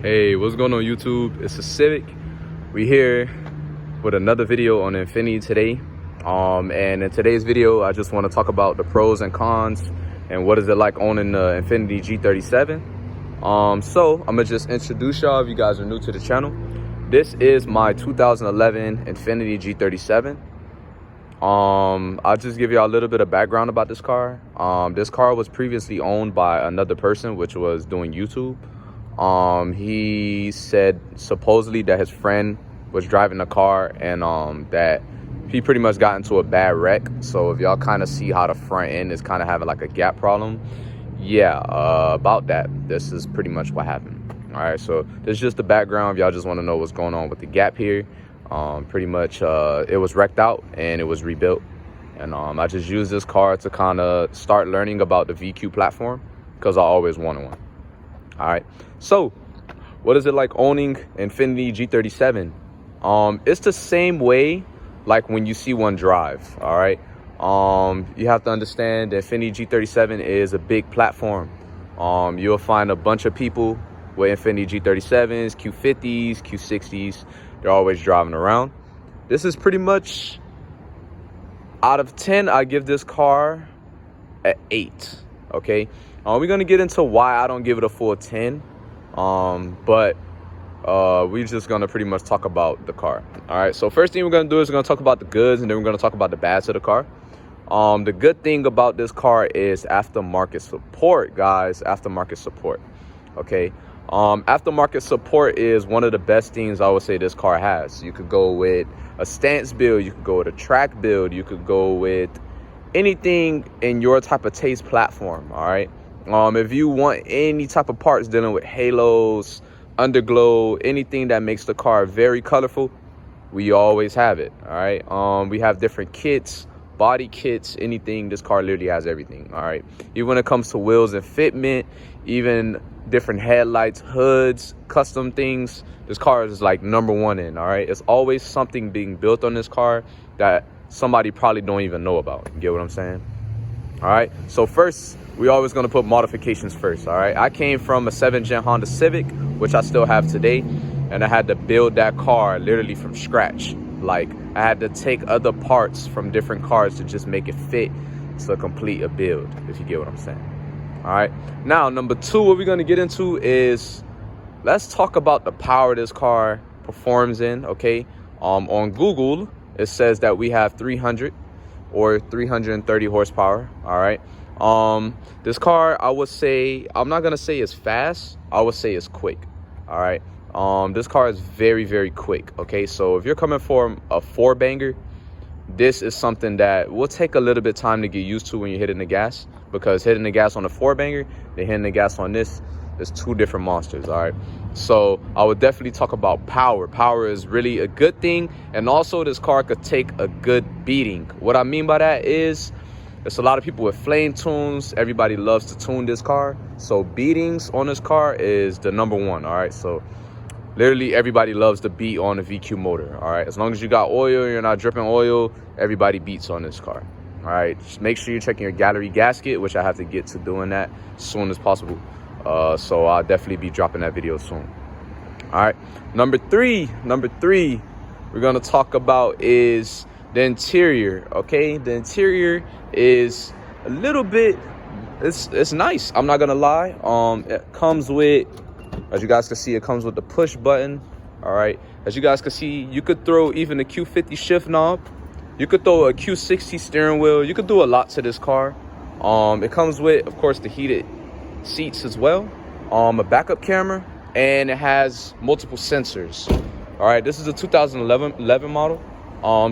Hey, what's going on YouTube? It's a Civic. We here with another video on Infiniti today. And in today's video, I just want to talk about the pros and cons and what is it like owning the Infiniti G37. So I'm gonna just introduce y'all if you guys are new to the channel. This is my 2011 Infiniti G37. I'll just give y'all a little bit of background about this car. This car was previously owned by another person, which was doing YouTube. He said supposedly that his friend was driving the car and that he pretty much got into a bad wreck. So if y'all kind of see how the front end is kind of having like a gap problem, yeah, about that, this is pretty much what happened. All right, so this is just the background if y'all just want to know what's going on with the gap here. Pretty much it was wrecked out and it was rebuilt, and I just used this car to kind of start learning about the VQ platform because I always wanted one. All right, so what is it like owning Infiniti G37? It's the same way like when you see one drive. All right, you have to understand the Infiniti G37 is a big platform. You'll find a bunch of people with Infiniti G37s, Q50s, Q60s. They're always driving around. This is pretty much, out of 10, I give this car an 8. Okay, we're gonna get into why I don't give it a full 10, but we're just gonna pretty much talk about the car. All right, so first thing we're gonna do is we're gonna talk about the goods, and then we're gonna talk about the bads of the car. The good thing about this car is aftermarket support, guys. Aftermarket support. Okay, aftermarket support is one of the best things I would say this car has. You could go with a stance build, you could go with a track build, you could go with anything in your type of taste platform. All right, if you want any type of parts dealing with halos, underglow, anything that makes the car very colorful, we always have it. All right, we have different kits, body kits, anything. This car literally has everything. All right, even when it comes to wheels and fitment, even different headlights, hoods, custom things, this car is like #1 in. All right, it's always something being built on this car that somebody probably don't even know about. You get what I'm saying? All right, so first, we always going to put modifications first. All right, I came from a 7th gen Honda Civic, which I still have today, and I had to build that car literally from scratch. Like, I had to take other parts from different cars to just make it fit to complete a build, if you get what I'm saying. All right, now number 2, what we're going to get into is, let's talk about the power this car performs in. Okay, on Google it says that we have 300 or 330 horsepower. All right, this car, I would say, I'm not gonna say it's fast, I would say it's quick. All right, this car is very, very quick. Okay, so if you're coming from a 4-banger, this is something that will take a little bit of time to get used to when you're hitting the gas, because hitting the gas on a 4-banger, then hitting the gas on this, there's 2 different monsters. All right, so I would definitely talk about power. Power is really a good thing, and also this car could take a good beating. What I mean by that is, there's a lot of people with flame tunes. Everybody loves to tune this car, so beatings on this car is the #1. All right, so literally everybody loves to beat on a VQ motor. All right, as long as you got oil, you're not dripping oil, everybody beats on this car. All right, just make sure you're checking your gallery gasket, which I have to get to doing that as soon as possible. So I'll definitely be dropping that video soon. All right, number three we're gonna talk about is the interior. Okay, the interior is a little bit, it's nice, I'm not gonna lie. It comes with, as you guys can see, it comes with the push button. All right, as you guys can see, you could throw even a Q50 shift knob, you could throw a Q60 steering wheel, you could do a lot to this car. It comes with, of course, the heated seats as well, a backup camera, and it has multiple sensors. All right, this is a 2011 model,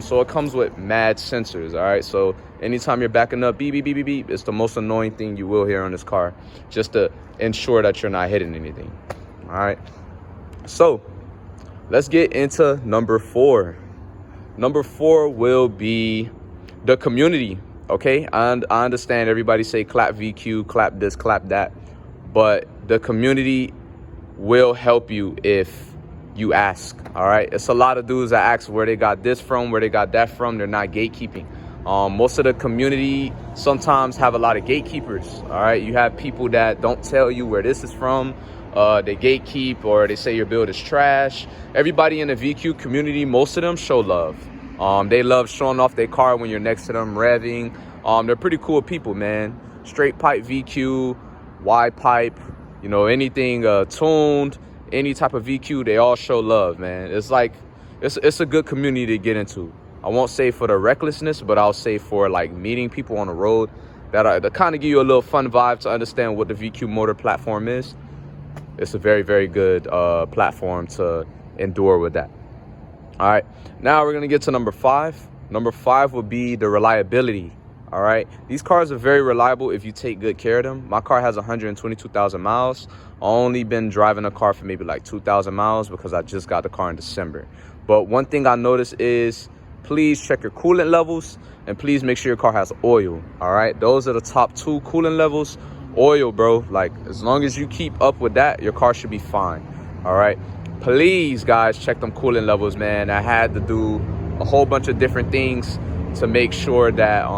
so it comes with mad sensors. All right, so anytime you're backing up, beep, beep, beep, beep, beep, it's the most annoying thing you will hear on this car, just to ensure that you're not hitting anything. All right, so let's get into number 4. Number 4 will be the community. Okay, and I understand everybody say clap VQ, clap this, clap that, but the community will help you if you ask. All right, it's a lot of dudes that ask where they got this from, where they got that from. They're not gatekeeping. Most of the community sometimes have a lot of gatekeepers. All right, you have people that don't tell you where this is from, they gatekeep or they say your build is trash. Everybody in the VQ community, most of them show love. They love showing off their car when you're next to them revving. They're pretty cool people, man. Straight pipe VQ, wide pipe, you know, anything tuned, any type of VQ, they all show love, man. It's like, it's a good community to get into. I won't say for the recklessness, but I'll say for like meeting people on the road that kind of give you a little fun vibe to understand what the VQ motor platform is. It's a very, very good platform to endure with that. All right, now we're gonna get to number 5. Number 5 would be the reliability. All right, these cars are very reliable if you take good care of them. My car has 122,000 miles. I only been driving a car for maybe like 2,000 miles because I just got the car in December. But one thing I noticed is please check your coolant levels and please make sure your car has oil. All right, those are the top 2 coolant levels. Oil, bro, like as long as you keep up with that, your car should be fine. All right, please guys, check them coolant levels, man. I had to do a whole bunch of different things to make sure that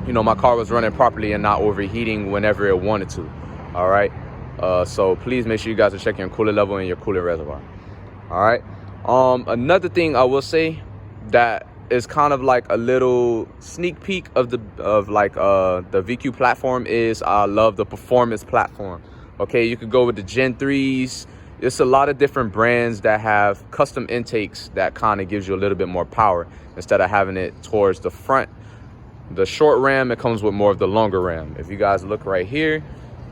you know, my car was running properly and not overheating whenever it wanted to. All right, so please make sure you guys are checking your coolant level and your coolant reservoir. All right, another thing I will say that is kind of like a little sneak peek of the VQ platform is I love the performance platform. Okay, you could go with the Gen 3s. There's a lot of different brands that have custom intakes that kind of gives you a little bit more power instead of having it towards the front. The short ram, it comes with more of the longer ram. If you guys look right here,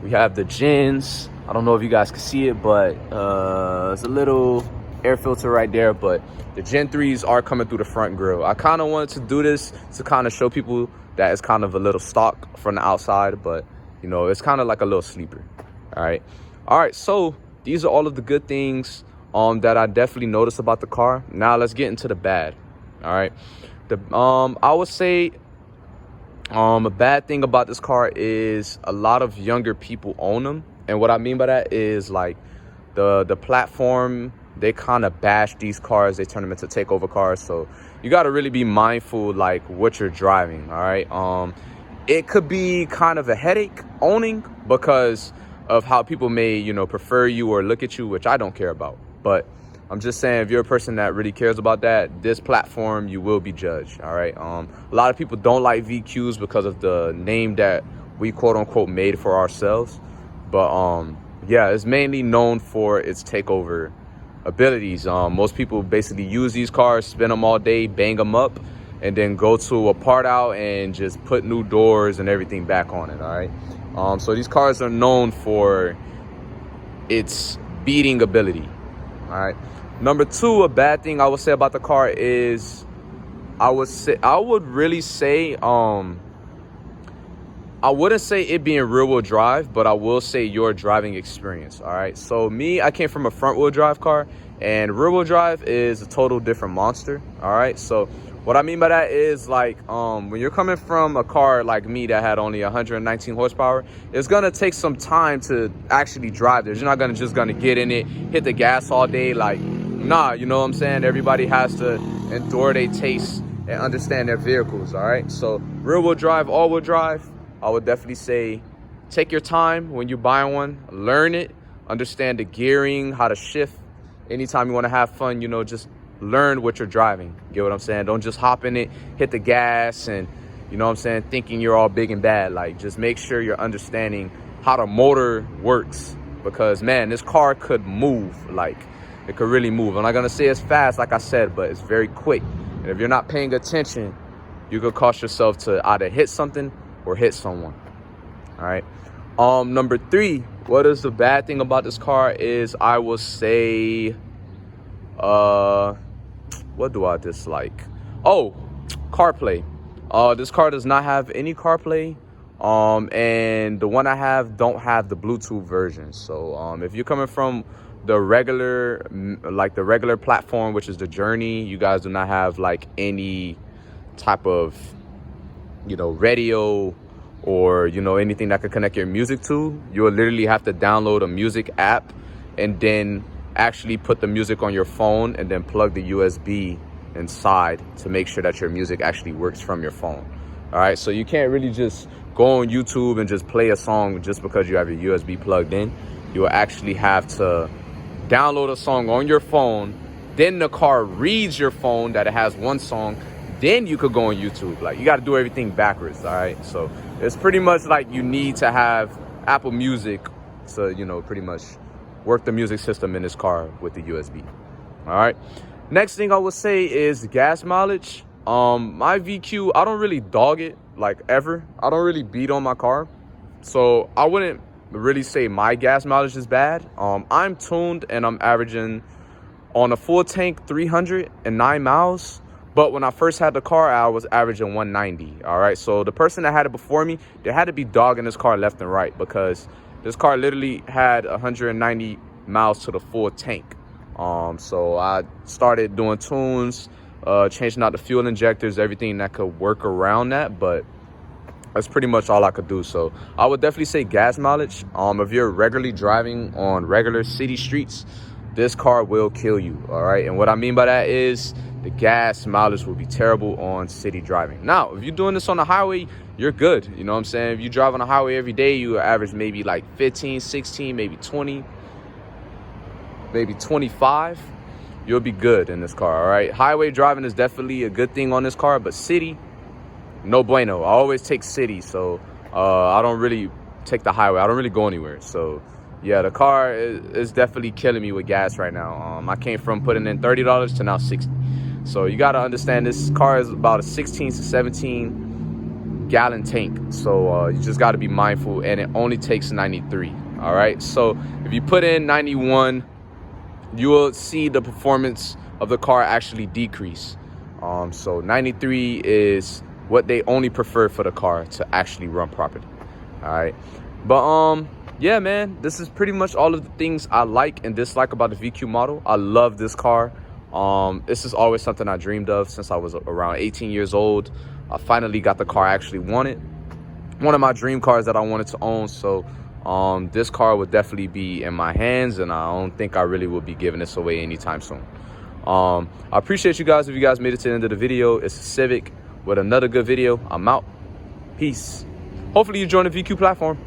we have the Gens. I don't know if you guys can see it, but it's a little air filter right there, but the Gen 3s are coming through the front grille. I kind of wanted to do this to kind of show people that it's kind of a little stock from the outside, but you know, it's kind of like a little sleeper. All right, so these are all of the good things that I definitely noticed about the car. Now let's get into the bad. All right, I would say a bad thing about this car is a lot of younger people own them, and what I mean by that is like the platform, they kind of bash these cars, they turn them into takeover cars. So you got to really be mindful like what you're driving. All right, it could be kind of a headache owning because of how people may, you know, prefer you or look at you, which I don't care about. But I'm just saying, if you're a person that really cares about that, this platform, you will be judged. All right, a lot of people don't like VQs because of the name that we quote unquote made for ourselves. But yeah, it's mainly known for its takeover abilities. Most people basically use these cars, spin them all day, bang them up, and then go to a part out and just put new doors and everything back on it. All right, so these cars are known for its beating ability. All right, number 2, a bad thing I would say about the car is I would really say I wouldn't say it being rear-wheel drive, but I will say your driving experience. All right, so me, I came from a front-wheel drive car, and rear-wheel drive is a total different monster. All right, so what I mean by that is like when you're coming from a car like me that had only 119 horsepower, it's gonna take some time to actually drive this. You're not just gonna get in it, hit the gas all day. Like, nah, you know what I'm saying? Everybody has to endure their taste and understand their vehicles. All right, so rear-wheel drive, all-wheel drive, I would definitely say take your time when you buy one, learn it, understand the gearing, how to shift. Anytime you want to have fun, you know, just learn what you're driving. Get what I'm saying? Don't just hop in it, hit the gas, and you know what I'm saying, thinking you're all big and bad. Like, just make sure you're understanding how the motor works, because man, this car could move. Like, it could really move. I'm not gonna say it's fast, like I said, but it's very quick. And if you're not paying attention, you could cost yourself to either hit something or hit someone. All right, number 3, what is the bad thing about this car is I will say what do I dislike? Oh, CarPlay. This car does not have any CarPlay, and the one I have don't have the Bluetooth version. So if you're coming from the regular platform, which is the Journey, you guys do not have like any type of, you know, radio or, you know, anything that could connect your music to. You will literally have to download a music app and then actually put the music on your phone and then plug the USB inside to make sure that your music actually works from your phone. All right, so you can't really just go on YouTube and just play a song just because you have your USB plugged in. you will actually have to download a song on your phone. Then the car reads your phone that it has one song. Then you could go on YouTube. Like, you got to do everything backwards. All right. So it's pretty much like you need to have Apple Music to, you know, pretty much work the music system in this car with the USB. All right. Next thing I would say is gas mileage. My VQ, I don't really dog it like ever. I don't really beat on my car. So I wouldn't really say my gas mileage is bad. I'm tuned and I'm averaging on a full tank 309 miles. But when I first had the car, I was averaging 190. All right. So the person that had it before me, they had to be dogging this car left and right, because this car literally had 190 miles to the full tank. So I started doing tunes, changing out the fuel injectors, everything that could work around that. But that's pretty much all I could do. So I would definitely say gas mileage. If you're regularly driving on regular city streets, this car will kill you. All right. And what I mean by that is the gas mileage will be terrible on city driving. Now, if you're doing this on the highway, you're good. You know what I'm saying? If you drive on the highway every day, you average maybe like 15, 16, maybe 20, maybe 25. You'll be good in this car. All right. Highway driving is definitely a good thing on this car, but city, no bueno. I always take city. So I don't really take the highway. I don't really go anywhere. So yeah, the car is definitely killing me with gas right now. I came from putting in $30 to now $60. So you got to understand, this car is about a 16 to 17 gallon tank. So you just got to be mindful, and it only takes 93. All right. So if you put in 91, you will see the performance of the car actually decrease. So 93 is what they only prefer for the car to actually run properly. All right. But yeah, man, this is pretty much all of the things I like and dislike about the VQ model. I love this car. This is always something I dreamed of since I was around 18 years old. I finally got the car I actually wanted. One of my dream cars that I wanted to own. So this car would definitely be in my hands, and I don't think I really will be giving this away anytime soon. I appreciate you guys if you guys made it to the end of the video. It's a Civic with another good video. I'm out. Peace. Hopefully you join the VQ platform.